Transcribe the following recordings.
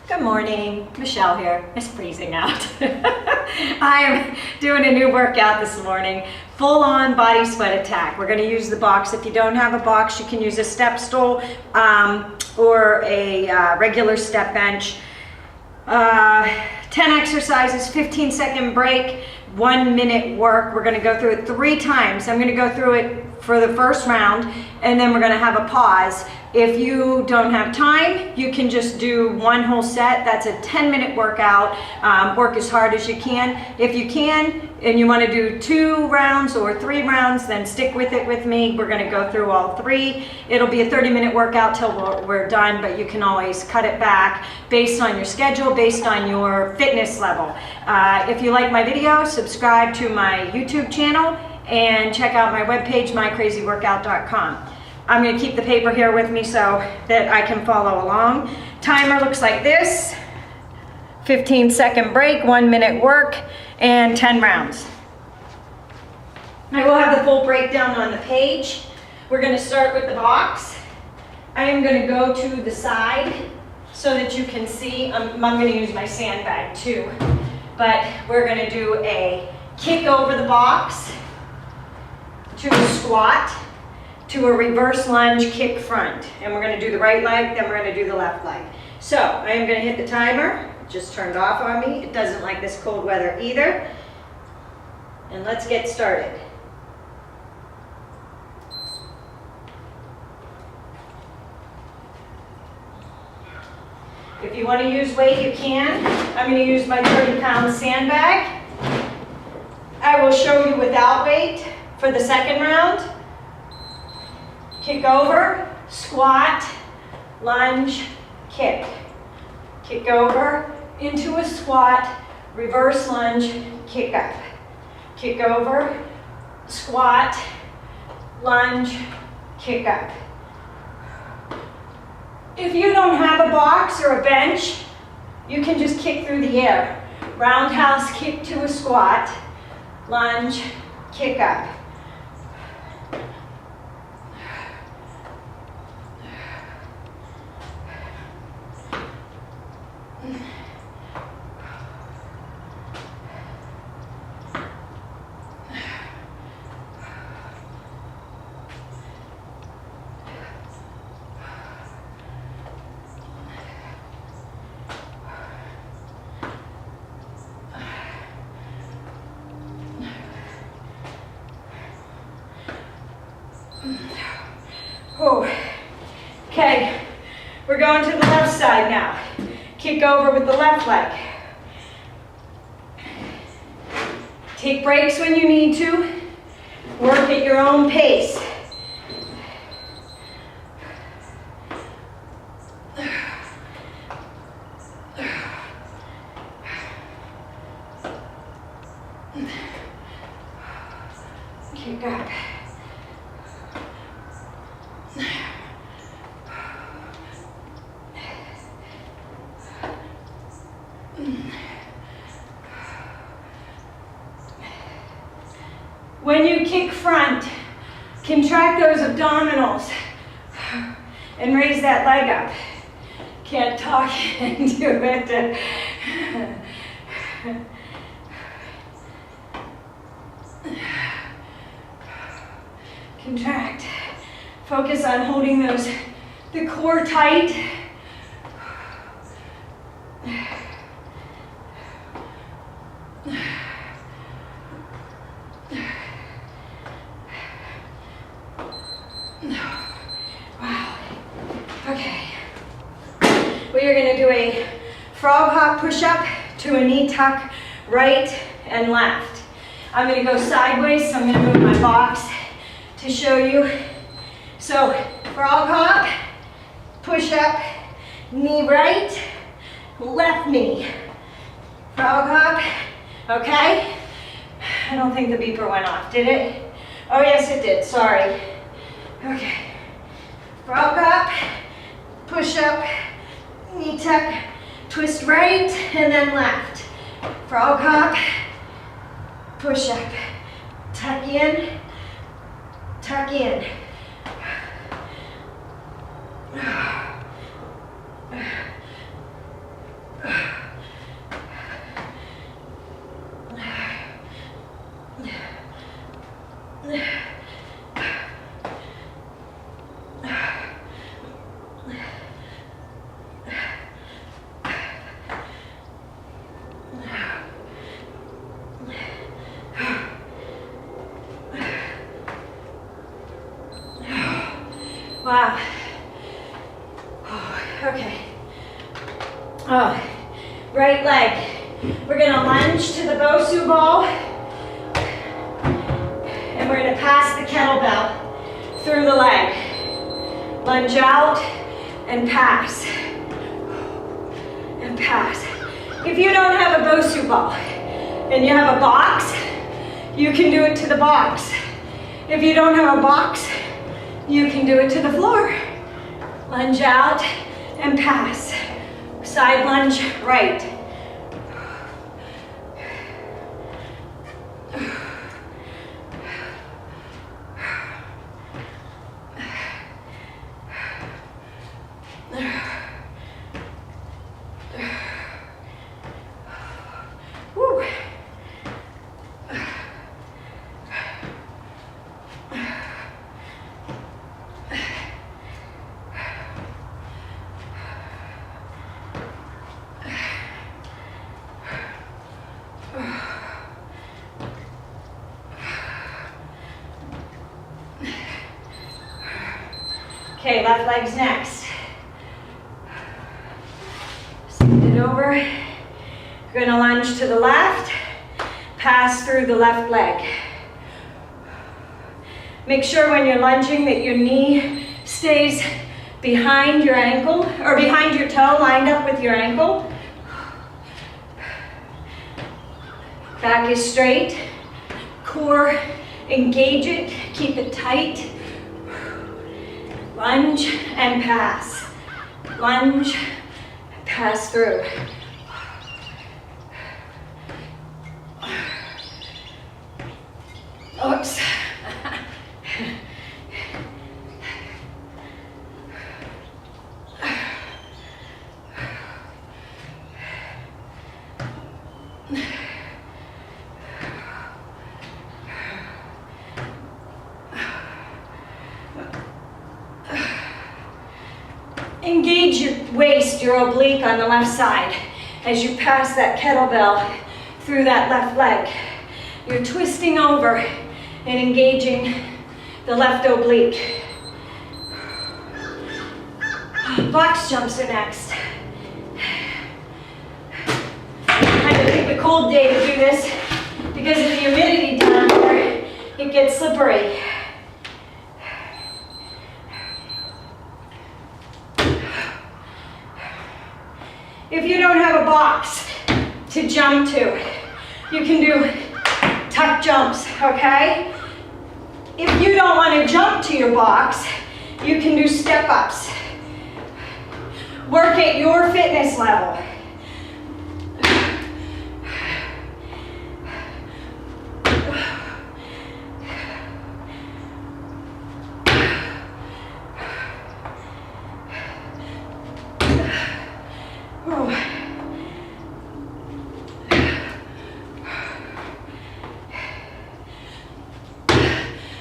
Good morning, Michelle here. It's freezing out. I am doing a new workout this morning, full on body sweat attack. We're going to use the box. If you don't have a box, you can use a step stool or a regular step bench. 10 exercises, 15-second break, 1 minute work. We're going to go through it 3 times. I'm going to go through it for the first round, and then we're going to have a pause. If you don't have time, you can just do one whole set. That's a 10-minute workout. Work as hard as you can. If you can, and you want to do 2 rounds or 3 rounds, then stick with it with me. We're going to go through all 3. It'll be a 30-minute workout till we're done, but you can always cut it back based on your schedule, based on your fitness level. If you like my video, subscribe to my YouTube channel and check out my webpage, mycrazyworkout.com. I'm going to keep the paper here with me so that I can follow along. Timer looks like this. 15-second break, 1 minute work, and 10 rounds. I will have the full breakdown on the page. We're going to start with the box. I am going to go to the side so that you can see. I'm going to use my sandbag too. But we're going to do a kick over the box to a squat, to a reverse lunge kick front. And we're going to do the right leg, then we're going to do the left leg. So I am going to hit the timer. It just turned off on me. It doesn't like this cold weather either. And let's get started. If you want to use weight, you can. I'm going to use my 30-pound sandbag. I will show you without weight for the second round. Kick over, squat, lunge, kick. Kick over, into a squat, reverse lunge, kick up. Kick over, squat, lunge, kick up. If you don't have a box or a bench, you can just kick through the air. Roundhouse kick to a squat, lunge, kick up. Oh. Okay, we're going to the left side now. Kick over with the left leg. Take breaks when you need to. Work at your own pace. Kick up. When you kick front, contract those abdominals and raise that leg up. Can't talk and do it. Contract. Focus on holding the core tight. Wow. Okay. We are going to do a frog hop push-up to a knee tuck, right and left. I'm going to go sideways, so I'm going to move my box to show you. So, frog hop, push-up, knee right, left knee. Frog hop, okay? I don't think the beeper went off, did it? Oh yes it did, sorry. Okay, frog hop, push up, knee tuck, twist right and then left. Frog hop, push up, tuck in, tuck in. Wow. Oh, okay. Oh, right leg. We're gonna lunge to the BOSU ball. And we're gonna pass the kettlebell through the leg. Lunge out and pass. And pass. If you don't have a BOSU ball and you have a box, you can do it to the box. If you don't have a box, you can do it to the floor. Lunge out and pass. Side lunge, right. Woo. Okay, left leg's next. Send it over. You're gonna lunge to the left, pass through the left leg. Make sure when you're lunging that your knee stays behind your ankle, or behind your toe, lined up with your ankle. Back is straight. Core, engage it, keep it tight. Lunge and pass. Lunge, pass through. Oops. Engage your waist, your oblique on the left side as you pass that kettlebell through that left leg. You're twisting over and engaging the left oblique. Box jumps are next. I had to pick a cold day to do this because of the humidity down here. It gets slippery. If you don't have a box to jump to, you can do tuck jumps, okay? If you don't want to jump to your box, you can do step-ups. Work at your fitness level.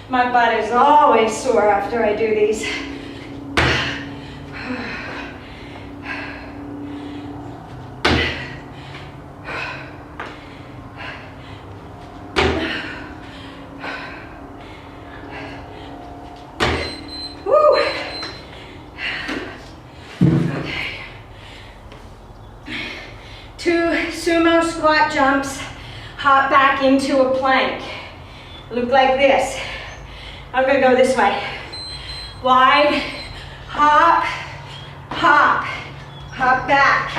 My butt is always sore after I do these. Woo. Okay. 2 sumo squat jumps, hop back into a plank. Look like this. I'm gonna go this way. Wide, hop, hop, hop back,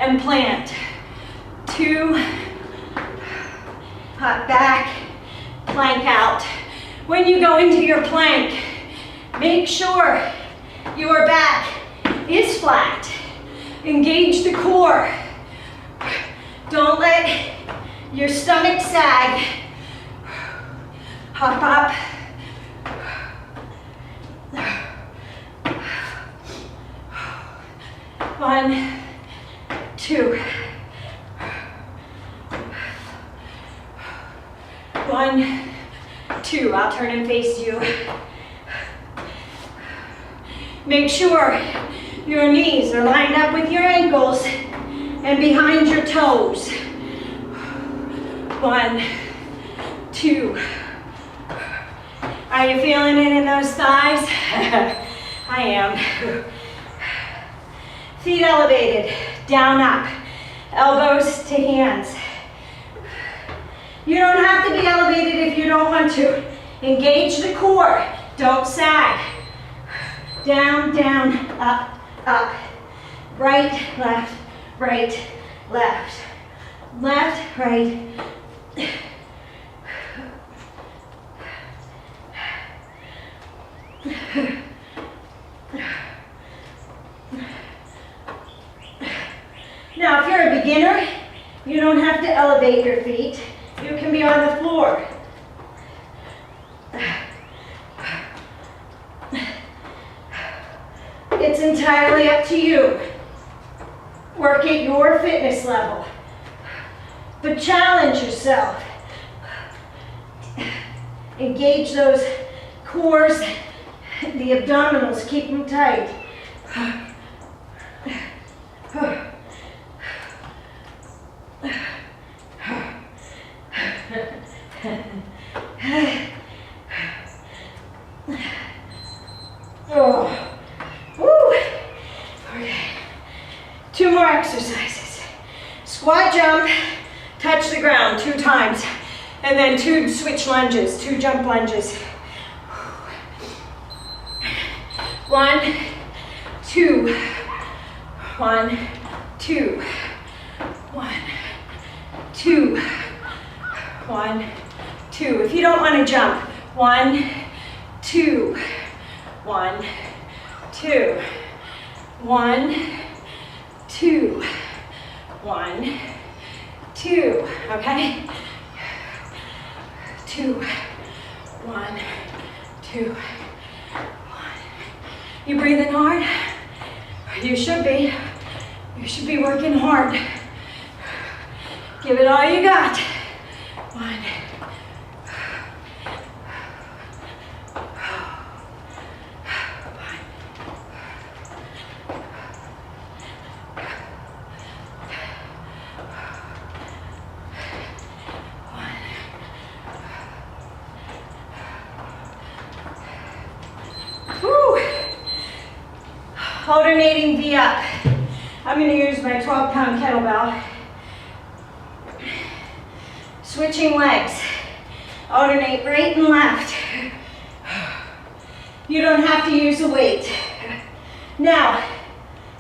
and plant. 2, hop back, plank out. When you go into your plank, make sure your back is flat. Engage the core. Don't let your stomach sag. Hop up. 1, 2. 1, 2. I'll turn and face you. Make sure your knees are lined up with your ankles and behind your toes. 1, 2. Are you feeling it in those thighs? I am. Feet elevated, down, up. Elbows to hands. You don't have to be elevated if you don't want to. Engage the core. Don't sag. Down, down, up, up. Right, left, right, left. Left, right. Now, if you're a beginner, you don't have to elevate your feet. You can be on the floor. It's entirely up to you. Work at your fitness level. But challenge yourself. Engage those cores, the abdominals, keep them tight. Oh. Woo. Okay. 2 more exercises. Squat jump, touch the ground 2 times, and then 2 switch lunges, 2 jump lunges. 1, 2, 1, 2, 1, 2, 1, 2. If you don't want to jump, 1, 2, 1, 2, 1, 2, 1, 2. Okay? 2, 1, 2, 1. You breathing hard? You should be. You should be working hard. Give it all you got. 1. Alternating V up. I'm going to use my 12-pound kettlebell. Switching legs. Alternate right and left. You don't have to use a weight. Now,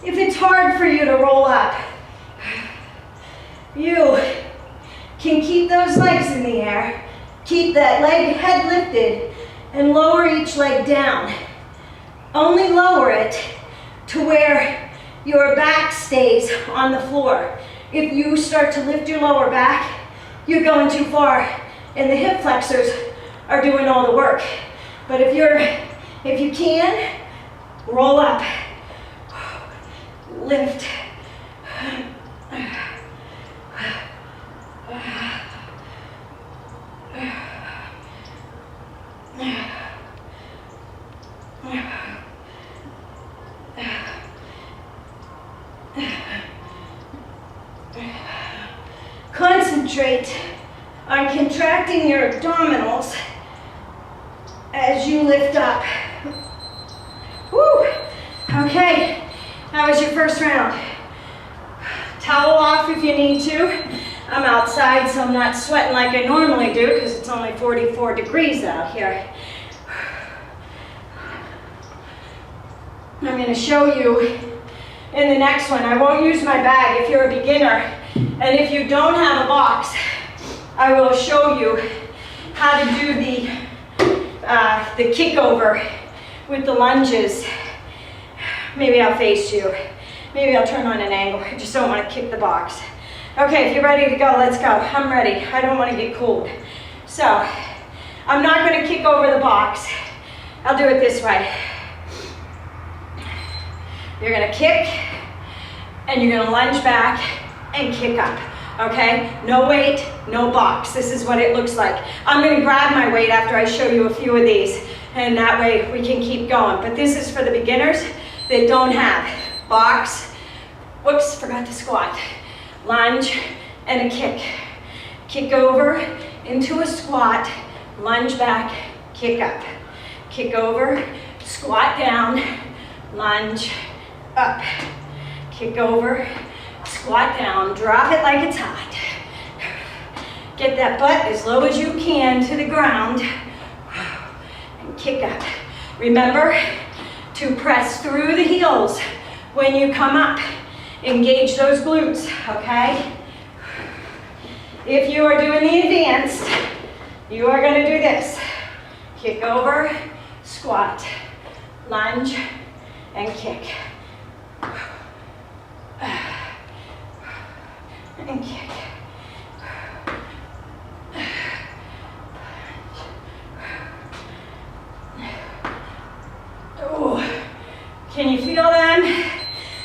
if it's hard for you to roll up, you can keep those legs in the air, keep that head lifted, and lower each leg down. Only lower it to where your back stays on the floor. If you start to lift your lower back, you're going too far, and the hip flexors are doing all the work. But if you can, roll up, lift. Concentrate on contracting your abdominals as you lift up. Woo! Okay, that was your first round. Towel off if you need to. I'm outside, so I'm not sweating like I normally do because it's only 44 degrees out here. I'm going to show you in the next one. I won't use my bag if you're a beginner. And if you don't have a box, I will show you how to do the kick over with the lunges. Maybe I'll face you. Maybe I'll turn on an angle. I just don't want to kick the box. Okay, if you're ready to go, let's go. I'm ready. I don't want to get cold. So, I'm not going to kick over the box. I'll do it this way. You're going to kick, and you're going to lunge back and kick up, okay? No weight, no box. This is what it looks like. I'm going to grab my weight after I show you a few of these, and that way we can keep going. But this is for the beginners that don't have box. Whoops, forgot to squat. Lunge and a kick. Kick over into a squat, lunge back, kick up. Kick over, squat down, lunge, up, kick over, squat down, drop it like it's hot. Get that butt as low as you can to the ground and kick up. Remember to press through the heels when you come up. Engage those glutes, okay? If you are doing the advanced, you are going to do this. Kick over, squat, lunge, and kick. And kick. Ooh. Can you feel them?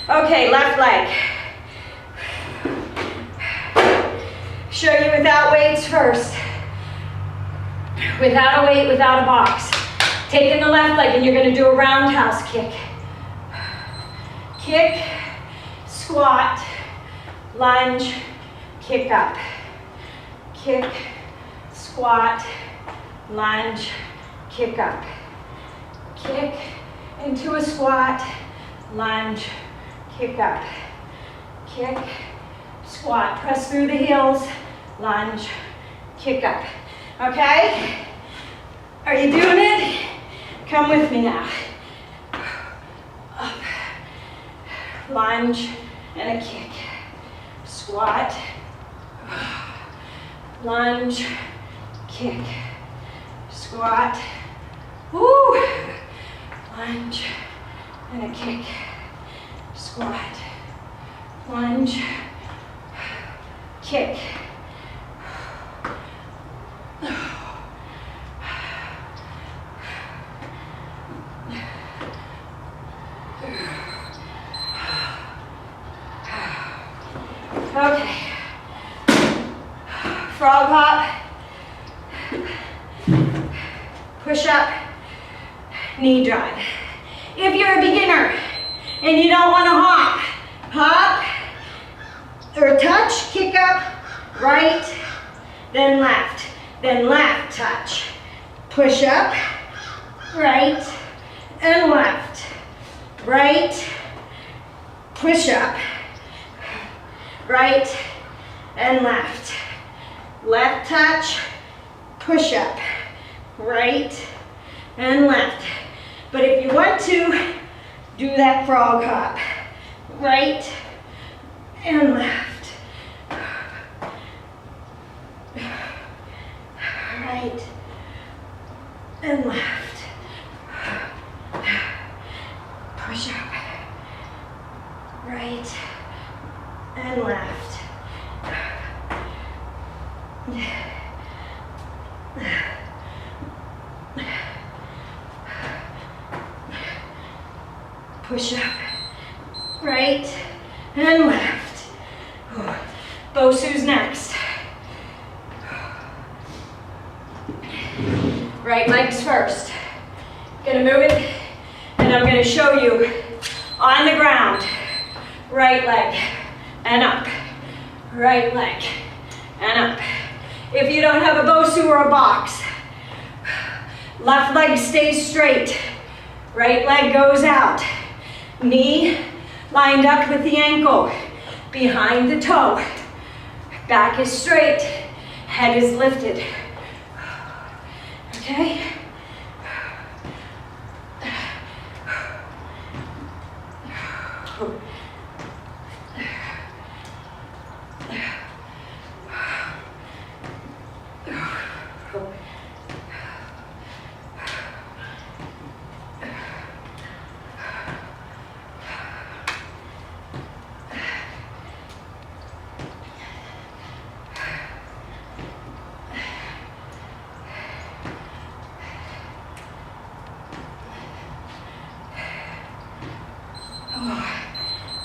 Okay, left leg. Show you without weights first. Without a weight, without a box. Taking the left leg and you're going to do a roundhouse kick. Kick, squat, lunge, kick up. Kick, squat, lunge, kick up. Kick into a squat, lunge, kick up. Kick, squat, press through the heels, lunge, kick up. Okay? Are you doing it? Come with me now. Up, lunge, and a kick. Squat, lunge, kick. Squat, woo, lunge, and a kick. Squat, lunge, kick. Okay. Frog hop. Push up. Knee drive. If you're a beginner and you don't want to hop, hop or touch, kick up, right, then left, touch. Push up, right, and left, right, push up, right, and left. Left touch, push up, right, and left. But if you want to, do that frog hop, right, and left. Right, and left. Push up, right, and left. Push up, right, and left. BOSU's next. Right legs first. Gonna move it, and I'm gonna show you on the ground. Right leg, and up. Right leg, and up. If you don't have a BOSU or a box, left leg stays straight. Right leg goes out. Knee lined up with the ankle, behind the toe. Back is straight, head is lifted. Okay?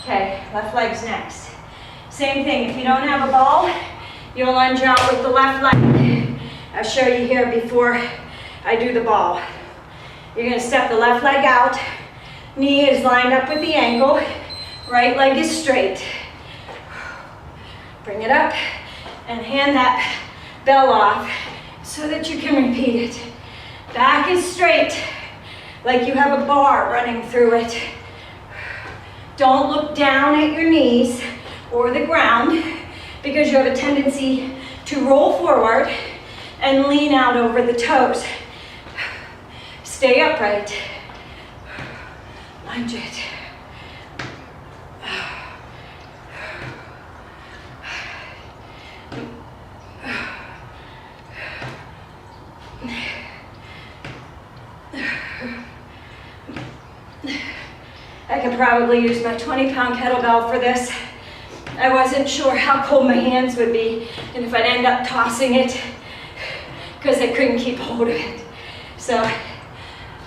Okay, left leg's next. Same thing, if you don't have a ball, you'll lunge out with the left leg. I'll show you here before I do the ball. You're gonna step the left leg out, knee is lined up with the ankle, right leg is straight. Bring it up and hand that bell off so that you can repeat it. Back is straight, like you have a bar running through it. Don't look down at your knees or the ground because you have a tendency to roll forward and lean out over the toes. Stay upright. Lunge it. I could probably use my 20-pound kettlebell for this. I wasn't sure how cold my hands would be and if I'd end up tossing it because I couldn't keep hold of it. So I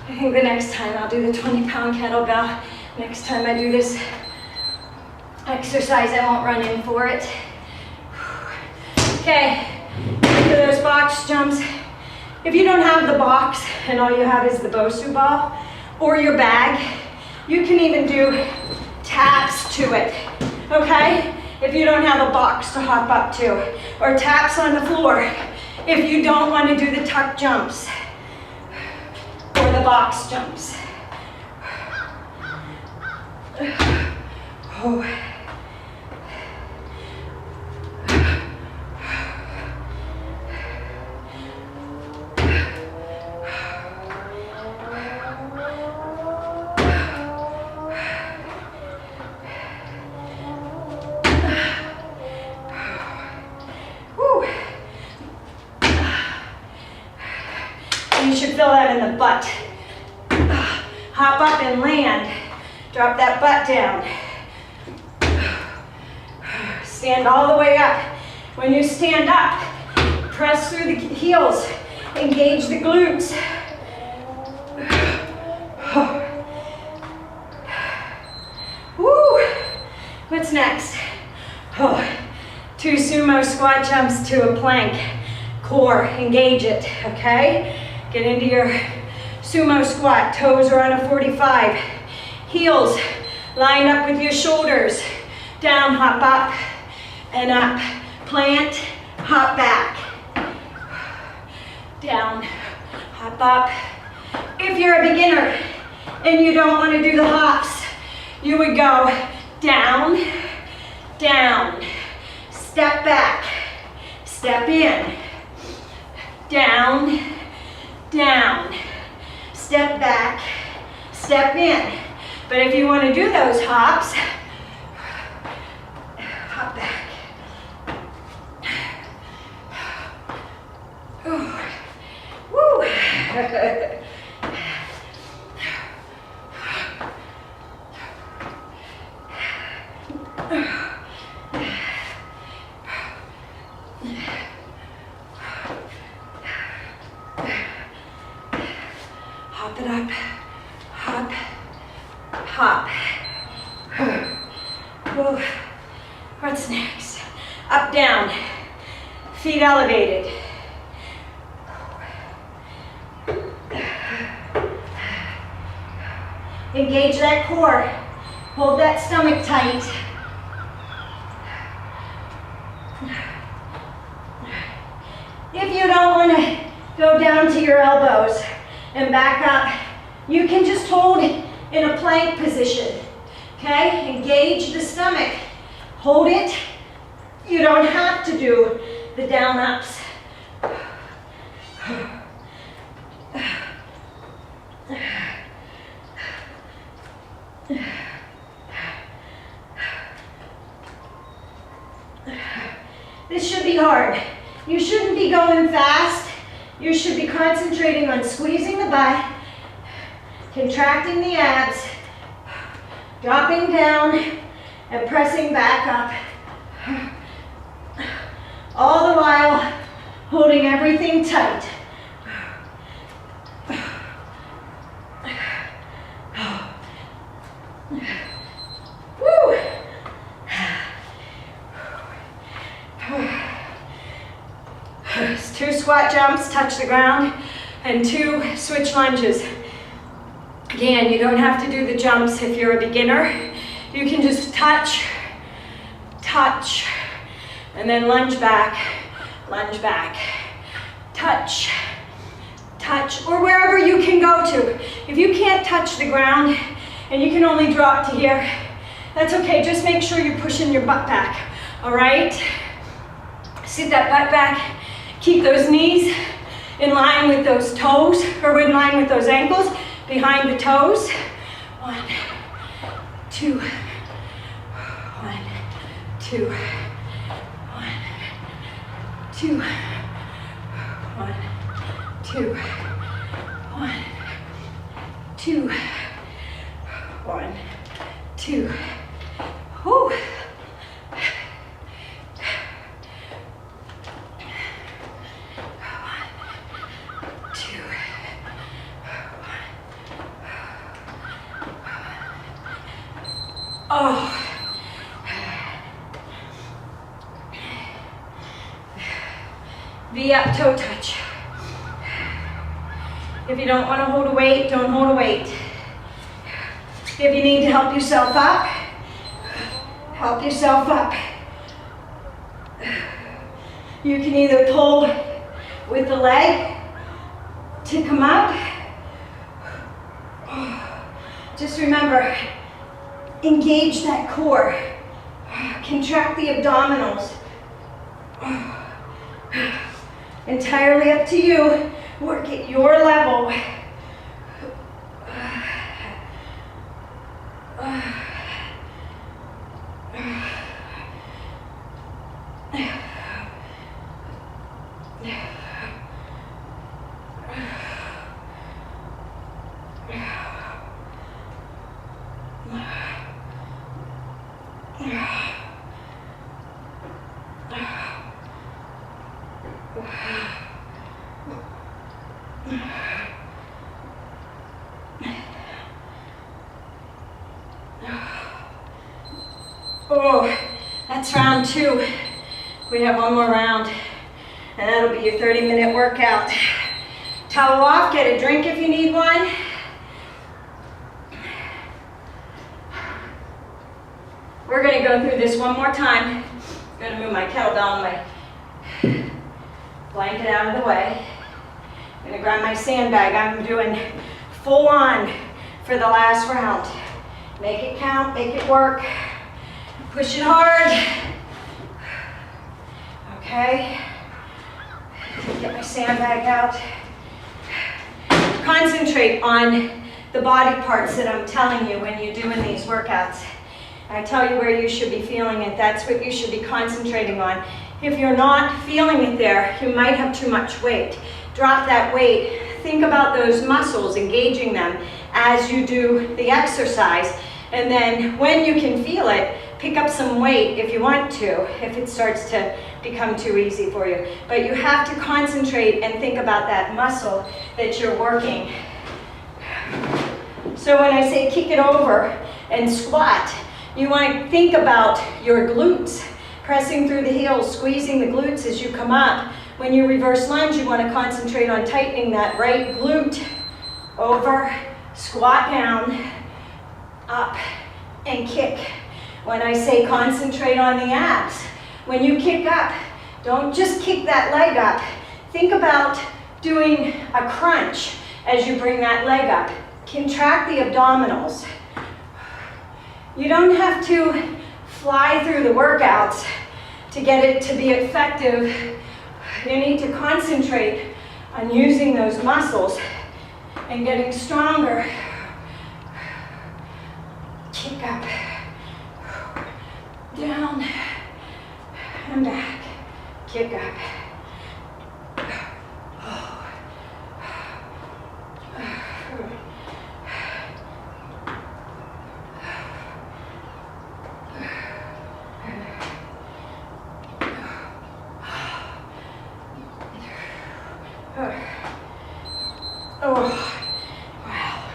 think the next time I'll do the 20-pound kettlebell. Next time I do this exercise, I won't run in for it. Okay, for those box jumps, if you don't have the box and all you have is the BOSU ball or your bag, you can even do taps to it, okay? If you don't have a box to hop up to, or taps on the floor, if you don't want to do the tuck jumps or the box jumps. Oh. You should feel that in the butt. Hop up and land. Drop that butt down. Stand all the way up. When you stand up, press through the heels. Engage the glutes. Woo! What's next? 2 sumo squat jumps to a plank. Core, engage it, okay? Get into your sumo squat. Toes are on a 45. Heels lined up with your shoulders. Down, hop up and up. Plant, hop back. Down, hop up. If you're a beginner and you don't want to do the hops, you would go down, down, step back, step in, down, down, step back, step in. But if you want to do those hops, hop back. Ooh. Woo. Hop it up, hop, hop. Whoa. What's next? Up, down, feet elevated. Engage that core, hold that stomach tight. If you don't want to go down to your elbows and back up, you can just hold in a plank position, okay? Engage the stomach, hold it. You don't have to do the down ups. This should be hard. You shouldn't be going fast. You should be concentrating on squeezing the butt, contracting the abs, dropping down, and pressing back up. All the while holding everything tight. Woo! It's 2 squat jumps, touch the ground, and 2 switch lunges. Again, you don't have to do the jumps if you're a beginner. You can just touch, touch, and then lunge back, touch, touch, or wherever you can go to. If you can't touch the ground and you can only drop to here, That's okay, just make sure you're pushing your butt back, all right? Sit that butt back, keep those knees in line with those toes, or in line with those ankles, behind the toes. 1, 2, 1, 2, 1, 2, 1, 2, 1, 2, 1, 2. Whew. 2, 1. Oh. V up toe touch. If you don't want to hold a weight, don't hold a weight. If you need to help yourself up, help yourself up. You can either pull with the leg to come up. Just remember, engage that core. Contract the abdominals. Entirely up to you. Work at your level. Oh, that's round 2. We have one more round, and that'll be your 30-minute workout. Towel off, get a drink if you need one. We're gonna go through this one more time. I'm gonna move my kettlebell and my blanket out of the way. I'm gonna grab my sandbag. I'm doing full on for the last round. Make it count, make it work. Push it hard. Okay. Get my sandbag out. Concentrate on the body parts that I'm telling you when you're doing these workouts. I tell you where you should be feeling it. That's what you should be concentrating on. If you're not feeling it there, you might have too much weight. Drop that weight. Think about those muscles, engaging them as you do the exercise. And then when you can feel it, pick up some weight if you want to, if it starts to become too easy for you. But you have to concentrate and think about that muscle that you're working. So when I say kick it over and squat, you want to think about your glutes, pressing through the heels, squeezing the glutes as you come up. When you reverse lunge, you want to concentrate on tightening that right glute. Over, squat down, up, and kick. When I say concentrate on the abs, when you kick up, don't just kick that leg up. Think about doing a crunch as you bring that leg up. Contract the abdominals. You don't have to fly through the workouts to get it to be effective. You need to concentrate on using those muscles and getting stronger. Kick up, down, and back. Kick up. Oh, wow.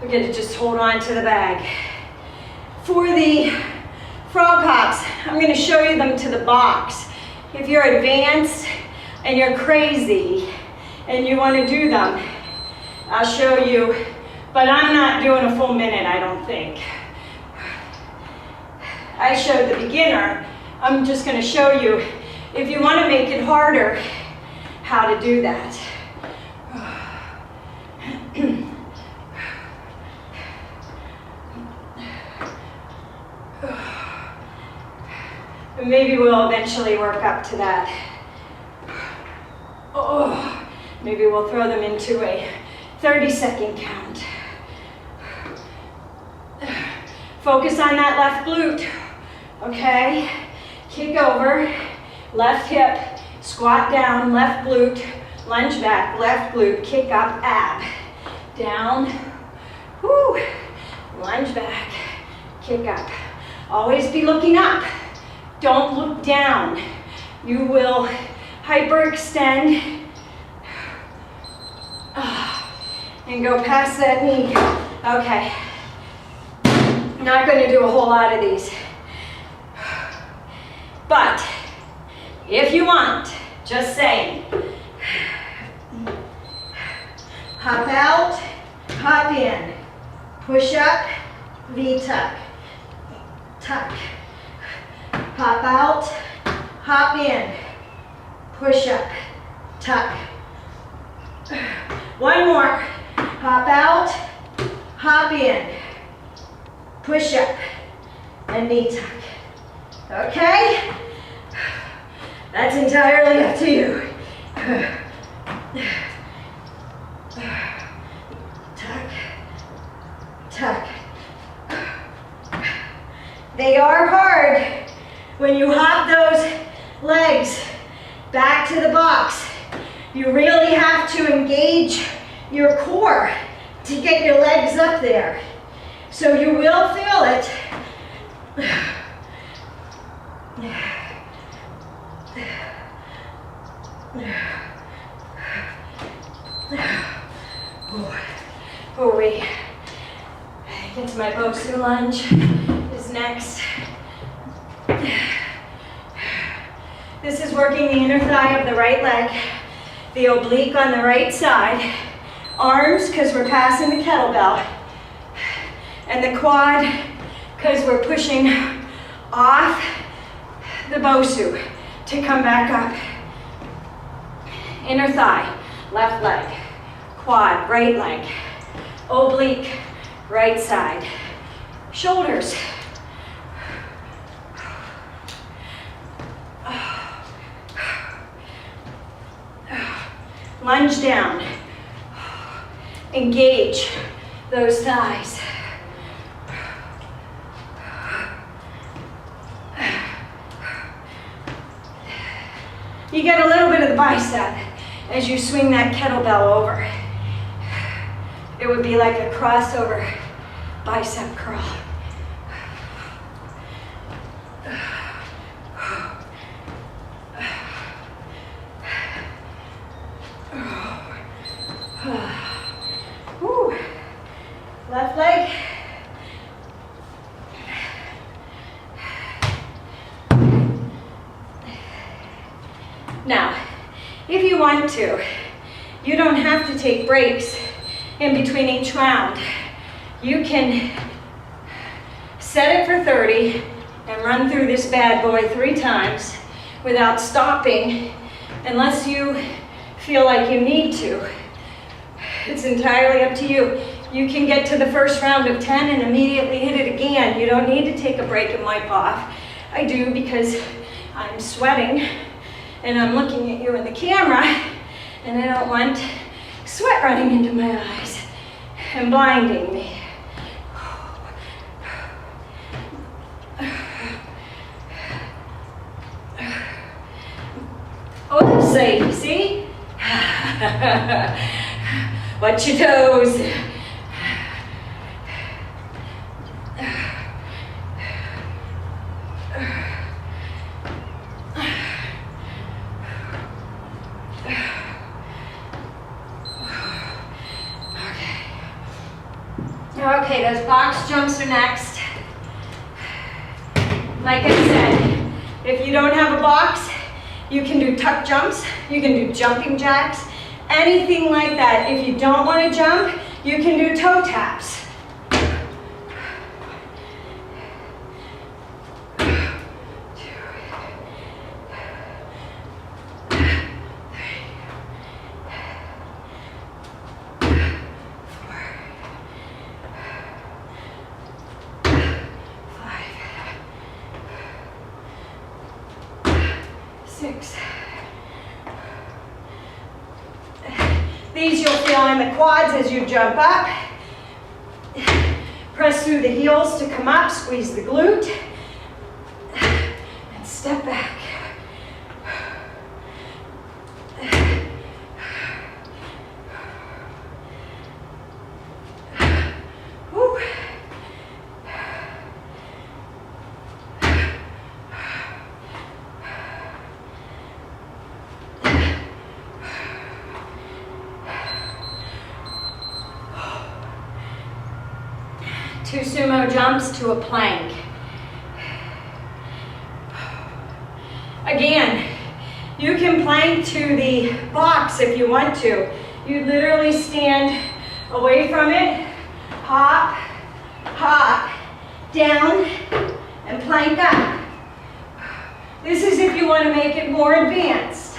We're going to just hold on to the bag. For the frog hops, I'm going to show you them to the box. If you're advanced and you're crazy and you want to do them, I'll show you, but I'm not doing a full minute, I don't think. I showed the beginner. I'm just going to show you, if you want to make it harder, how to do that. And maybe we'll eventually work up to that. Oh, maybe we'll throw them into a 30-second count. Focus on that left glute, okay? Kick over, left hip, squat down, left glute, lunge back, left glute, kick up, ab. Down, whoo, lunge back, kick up. Always be looking up. Don't look down. You will hyperextend and go past that knee. Okay. Not going to do a whole lot of these. But if you want, just saying. Hop out, hop in. Push up, V-tuck. Tuck. Hop out, hop in. Push up, tuck. One more. Hop out, hop in. Push up and knee tuck. Okay? That's entirely up to you. Tuck, tuck. They are hard when you hop those legs back to the box. You really have to engage your core to get your legs up there. So you will feel it. Oh wait. Get to my BOSU lunge is next. This is working the inner thigh of the right leg, the oblique on the right side, arms because we're passing the kettlebell, and the quad because we're pushing off the BOSU to come back up. Inner thigh, left leg, quad, right leg, oblique, right side, shoulders. Lunge down. Engage those thighs. You get a little bit of the bicep as you swing that kettlebell over. It would be like a crossover bicep curl. Woo. Left leg. Now, if you want to, you don't have to take breaks in between each round. You can set it for 30 and run through this bad boy 3 times without stopping unless you feel like you need to. It's entirely up to you. You can get to the first round of 10 and immediately hit it again. You don't need to take a break and wipe off. I do because I'm sweating and I'm looking at you in the camera and I don't want sweat running into my eyes and blinding me. Oh, safe, see? Watch your toes. Okay, those box jumps are next. Like I said, if you don't have a box, you can do tuck jumps, you can do jumping jacks, anything like that. If you don't want to jump, you can do toe taps. These you'll feel in the quads as you jump up. Press through the heels to come up, squeeze the glute, and step back. Woo. Two sumo jumps to a plank. Again, you can plank to the box if you want to. You literally stand away from it, hop, hop, down, and plank up. This is if you want to make it more advanced.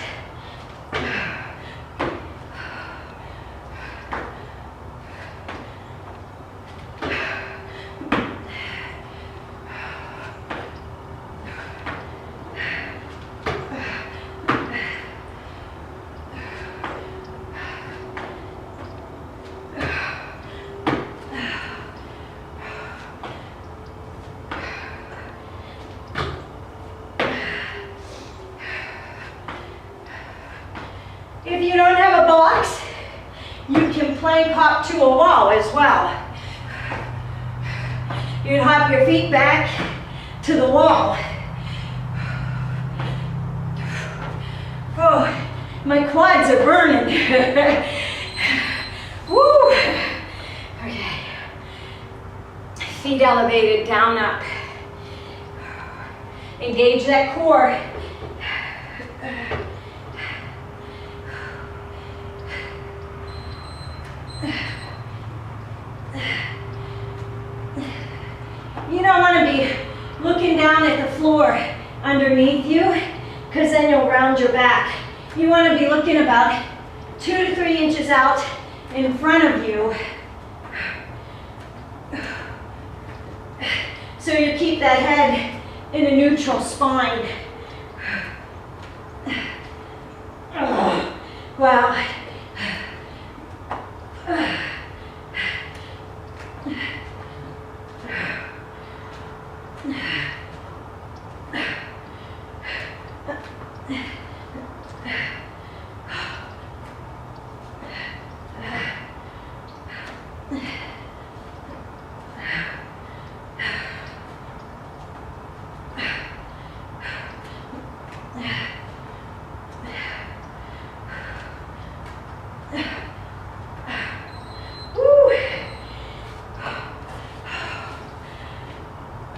If you don't have a box, you can plank hop to a wall as well. You'd hop your feet back to the wall. Oh, my quads are burning. Woo! Okay. Feet elevated, down, up. Engage that core. You don't want to be looking down at the floor underneath you, because then you'll round your back. You want to be looking about 2 to 3 inches out in front of you, so you keep that head in a neutral spine. Wow.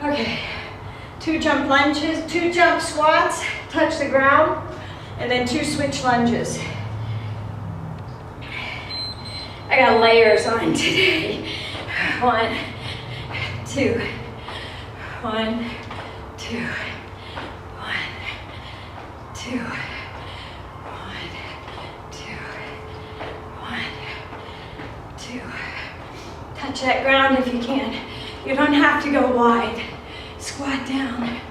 Okay, 2 jump lunges, 2 jump squats, touch the ground, and then 2 switch lunges. I got layers on today. 1, 2, 1, 2, 1, 2, 1, 2, 1, 2. Touch that ground if you can. You don't have to go wide. Squat down.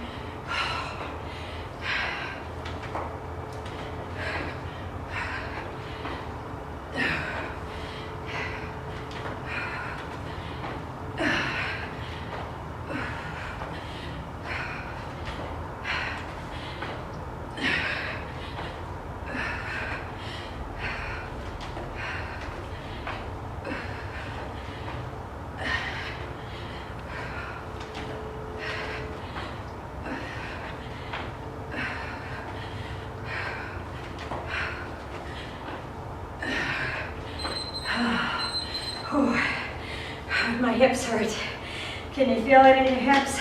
My hips hurt. Can you feel it in your hips?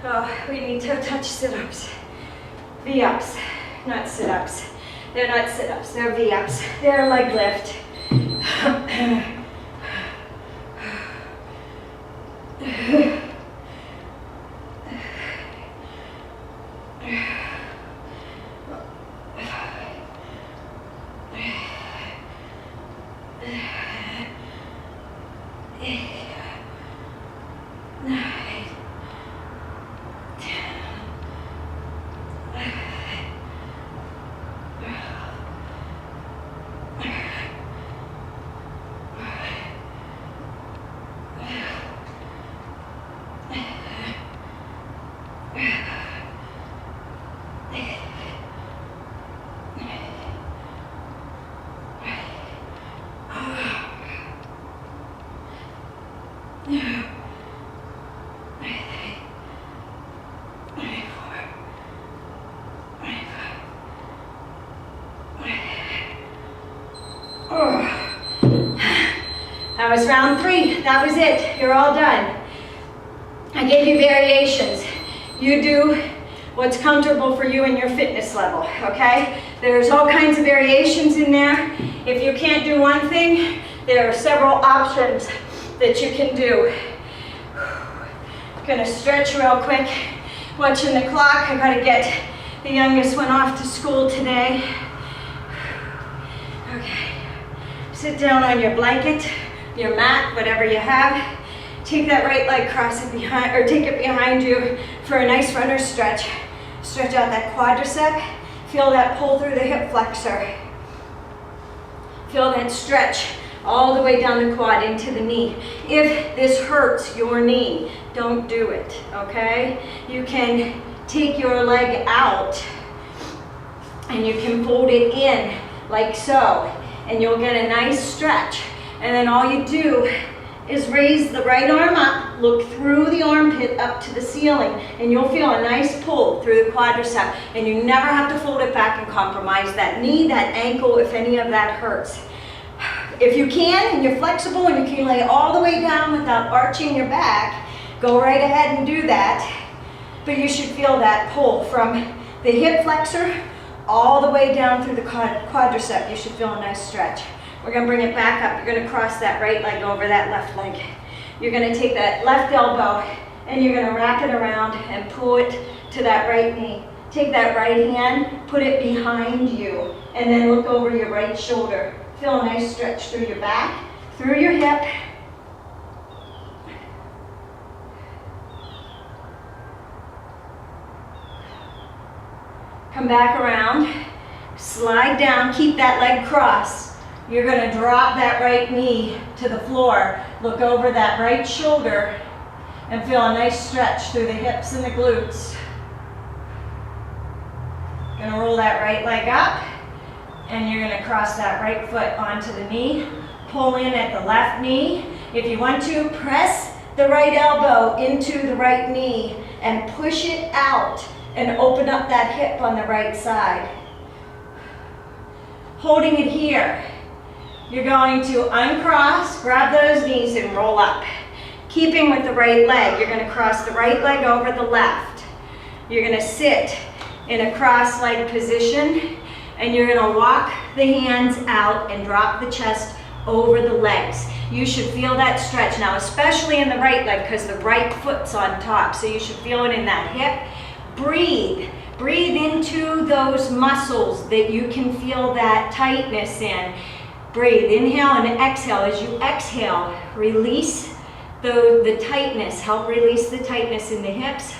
Oh, we need toe touch sit-ups. V-ups, not sit-ups. They're not sit-ups, they're V-ups. They're a leg lift. That was round 3. That was it. You're all done. I gave you variations. You do what's comfortable for you and your fitness level, okay? There's all kinds of variations in there. If you can't do one thing, there are several options that you can do. Gonna stretch real quick. Watching the clock. I gotta get the youngest one off to school today. Okay. Sit down on your blanket, your mat, whatever you have. Take that right leg, cross it behind, or take it behind you for a nice runner stretch. Stretch out that quadricep. Feel that pull through the hip flexor. Feel that stretch all the way down the quad into the knee. If this hurts your knee, don't do it, okay? You can take your leg out and you can fold it in like so, and you'll get a nice stretch. And then all you do is raise the right arm up, look through the armpit up to the ceiling, and you'll feel a nice pull through the quadricep. And you never have to fold it back and compromise that knee, that ankle, if any of that hurts. If you can, and you're flexible, and you can lay all the way down without arching your back, go right ahead and do that. But you should feel that pull from the hip flexor all the way down through the quadricep. You should feel a nice stretch. We're gonna bring it back up. You're gonna cross that right leg over that left leg. You're gonna take that left elbow and you're gonna wrap it around and pull it to that right knee. Take that right hand, put it behind you, and then look over your right shoulder. Feel a nice stretch through your back, through your hip. Come back around, slide down, keep that leg crossed. You're going to drop that right knee to the floor. Look over that right shoulder and feel a nice stretch through the hips and the glutes. Going to roll that right leg up and you're going to cross that right foot onto the knee. Pull in at the left knee. If you want to, press the right elbow into the right knee and push it out and open up that hip on the right side. Holding it here. You're going to uncross, grab those knees and roll up. Keeping with the right leg, you're going to cross the right leg over the left. You're going to sit in a cross-legged position and you're going to walk the hands out and drop the chest over the legs. You should feel that stretch now, especially in the right leg because the right foot's on top, so you should feel it in that hip. Breathe. Breathe into those muscles that you can feel that tightness in. Breathe, inhale and exhale. As you exhale, release the tightness. Help release the tightness in the hips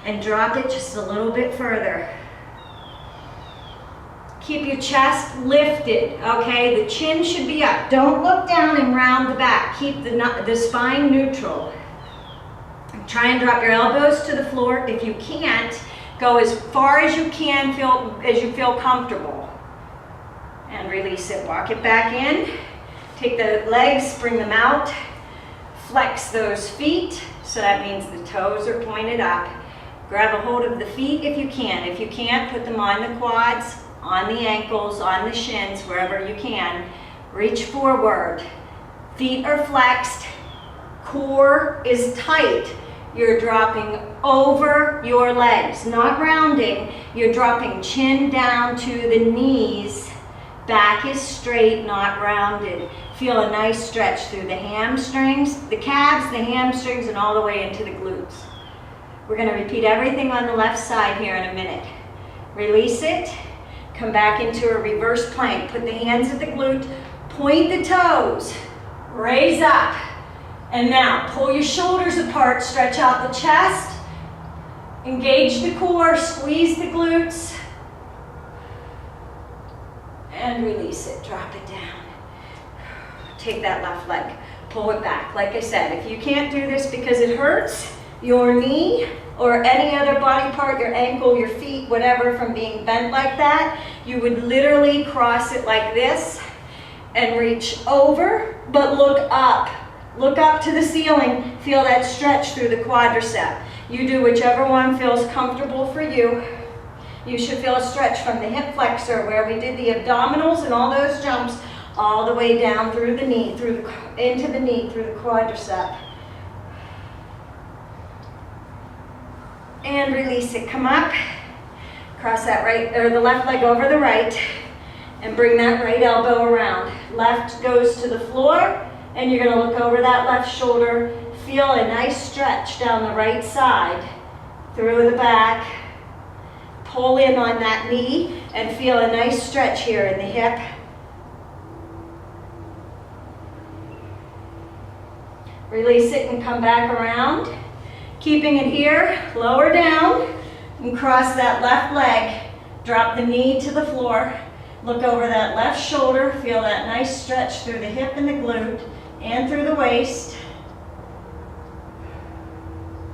and drop it just a little bit further. Keep your chest lifted, okay? The chin should be up. Don't look down and round the back. Keep the spine neutral. Try and drop your elbows to the floor. If you can't, go as far as you can as you feel comfortable. And release it. Walk it back in. Take the legs, bring them out. Flex those feet. So that means the toes are pointed up. Grab a hold of the feet if you can. If you can't, put them on the quads, on the ankles, on the shins, wherever you can. Reach forward. Feet are flexed. Core is tight. You're dropping over your legs, not rounding. You're dropping chin down to the knees. Back is straight, not rounded. Feel a nice stretch through the hamstrings, the calves, the hamstrings, and all the way into the glutes. We're going to repeat everything on the left side here in a minute. Release it. Come back into a reverse plank. Put the hands at the glute. Point the toes. Raise up. And now pull your shoulders apart. Stretch out the chest. Engage the core. Squeeze the glutes. And release it. Drop it down. Take that left leg. Pull it back. Like I said, if you can't do this because it hurts your knee or any other body part, your ankle, your feet, whatever, from being bent like that, you would literally cross it like this and reach over, but look up. Look up to the ceiling. Feel that stretch through the quadricep. You do whichever one feels comfortable for you. You should feel a stretch from the hip flexor where we did the abdominals and all those jumps all the way down through the knee, into the knee, through the quadricep. And release it. Come up, cross that right, or the left leg over the right, and bring that right elbow around. Left goes to the floor, and you're gonna look over that left shoulder. Feel a nice stretch down the right side, through the back. Pull in on that knee, and feel a nice stretch here in the hip. Release it and come back around. Keeping it here, lower down, and cross that left leg. Drop the knee to the floor. Look over that left shoulder. Feel that nice stretch through the hip and the glute and through the waist.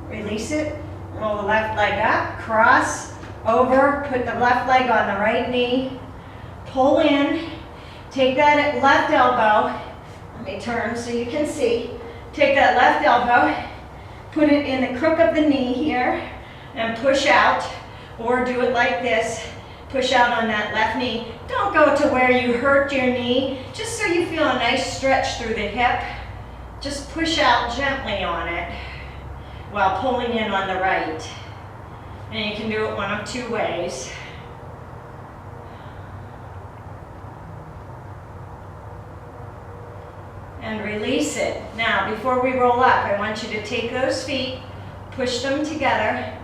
Release it. Roll the left leg up. Cross over. Put the left leg on the right knee. Pull in. Take that left elbow. Let me turn so you can see. Take that left elbow. Put it in the crook of the knee here and push out, or do it like this. Push out on that left knee. Don't go to where you hurt your knee, just so you feel a nice stretch through the hip. Just push out gently on it while pulling in on the right. And you can do it one of two ways. And release it. Now, before we roll up, I want you to take those feet, push them together,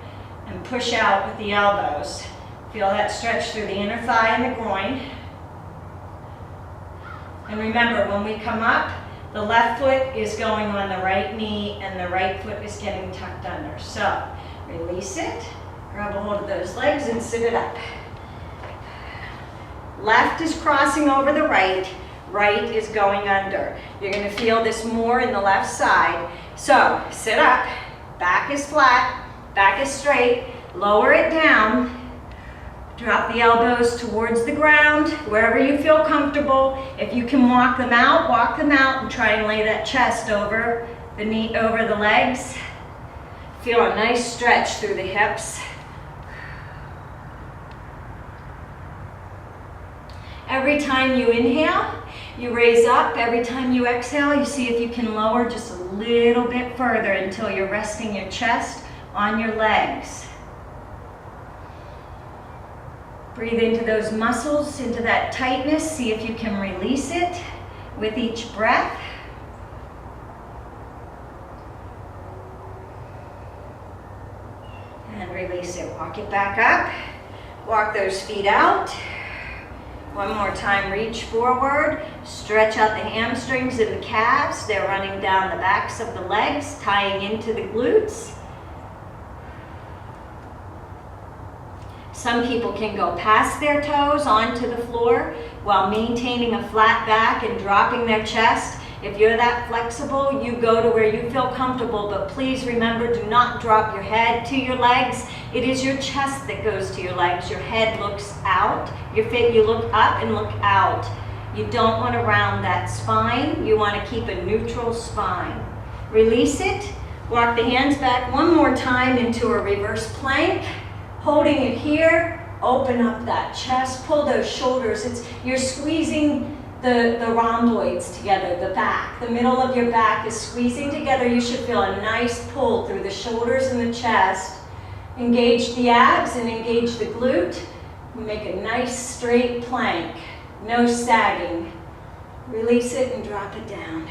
and push out with the elbows. Feel that stretch through the inner thigh and the groin. And remember, when we come up, the left foot is going on the right knee, and the right foot is getting tucked under. So, release it, grab a hold of those legs, and sit it up. Left is crossing over the right. Right is going under. You're going to feel this more in the left side. So sit up, back is flat, back is straight, lower it down, drop the elbows towards the ground, wherever you feel comfortable. If you can walk them out, and try and lay that chest over the knee, over the legs. Feel a nice stretch through the hips. Every time you inhale, you raise up. Every time you exhale, you see if you can lower just a little bit further until you're resting your chest on your legs. Breathe into those muscles, into that tightness. See if you can release it with each breath. And release it. Walk it back up. Walk those feet out. One more time, reach forward, stretch out the hamstrings and the calves. They're running down the backs of the legs, tying into the glutes. Some people can go past their toes onto the floor while maintaining a flat back and dropping their chest. If you're that flexible, you go to where you feel comfortable, but please remember, do not drop your head to your legs. It is your chest that goes to your legs. Your head looks out. You look up and look out. You don't want to round that spine. You want to keep a neutral spine. Release it. Walk the hands back one more time into a reverse plank. Holding it here, open up that chest, pull those shoulders. You're squeezing the rhomboids together, the back. The middle of your back is squeezing together. You should feel a nice pull through the shoulders and the chest. Engage the abs and engage the glute. Make a nice straight plank, no sagging. Release it and drop it down.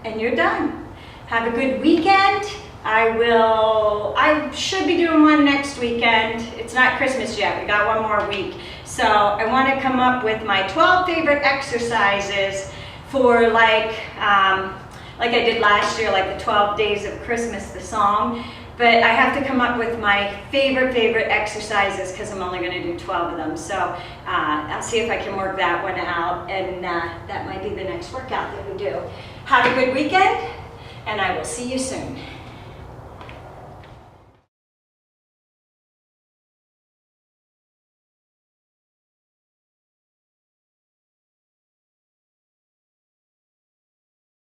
And you're done. Have a good weekend. I should be doing one next weekend. It's not Christmas yet, we got one more week. So I want to come up with my 12 favorite exercises for like I did last year, like the 12 days of Christmas, the song. But I have to come up with my favorite exercises because I'm only going to do 12 of them. So I'll see if I can work that one out, and that might be the next workout that we do. Have a good weekend, and I will see you soon.